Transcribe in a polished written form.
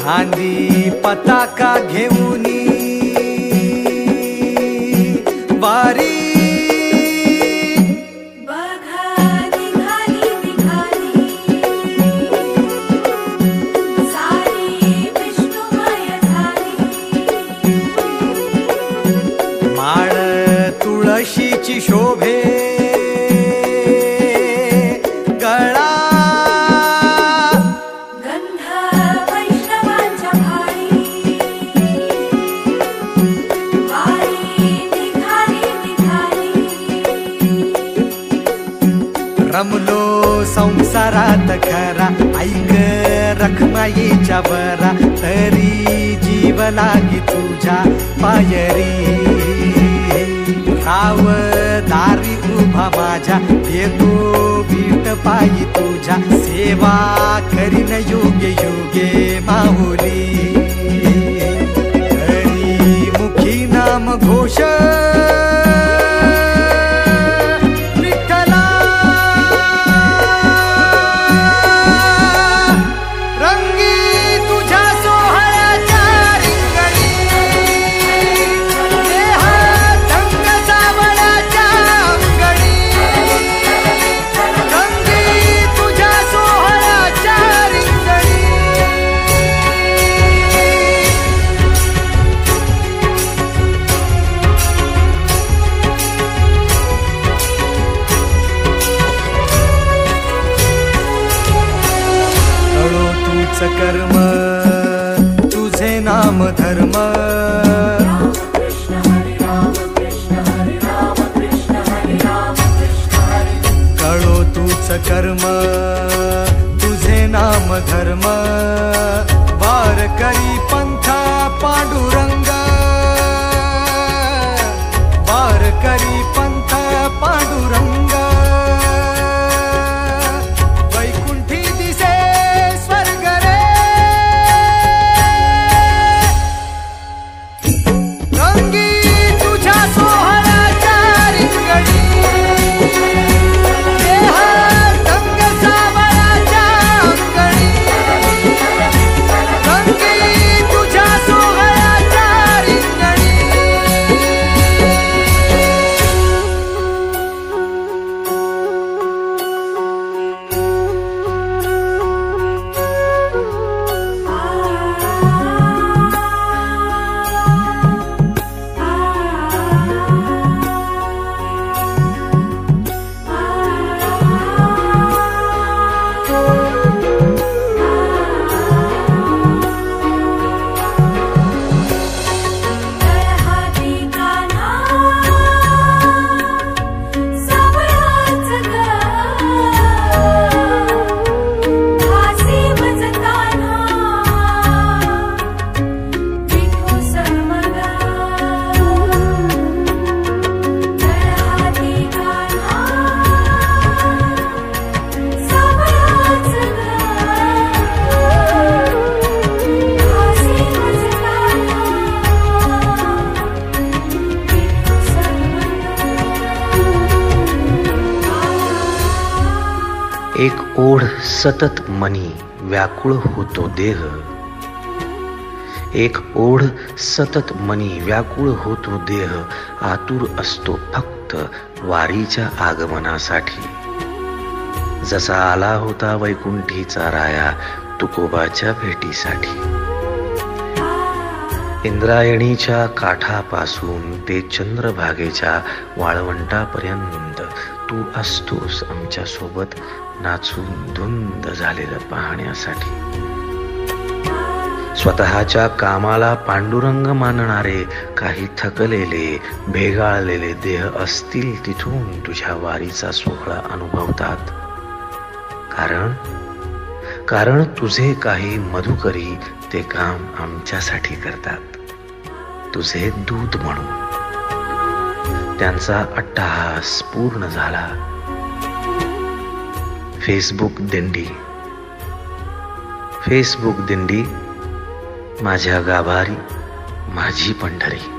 खांदी पताका घेऊनी वारी माळ तुळशीची शोभे गळा गंध वैष्णवांच्या भाळी वारी निघाली निघाली रमलो संसारात खरा ऐक रखमाईच्या बरा तरी जीव लागी तुझ्या पायरी राव दारी उभा माझ्या येतो वीट पायी तुझ्या सेवा करीन योग्य योगे माहुली हरी मुखी नाम घोष कर्म तुझे नाम धर्म कळो तूच कर्म तुझे नाम धर्म वारकरी पंथ पांडुरंग वारकरी पंथ पांडुरंग एक ओढ सतत मनी व्याकुळ होतो देह एक ओढ सतत मनी व्याकुळ होतो देह आतुर असतो फक्त वारीच्या आगमनासाठी जसा आला होता वैकुंठीचा राया तुकोबाच्या भेटीसाठी इंद्रायणीच्या काठापासून ते चंद्रभागेच्या वाळवंटापर्यंत तू असतोस आमच्या सोबत नाचून धुंद झालेलं पाहण्यासाठी स्वतःच्या कामाला पांडुरंग मानणारे काही थकलेले भेगाळलेले देह असतील तिथून तुझ्या वारीचा सोहळा अनुभवतात कारण तुझे काही मधुकरी ते काम आमच्यासाठी करतात तुझे दूत म्हणून त्यांचा अट्टहास पूर्ण झाला फेसबुक दिंडी माझ्या गाभारी माझी पंढरी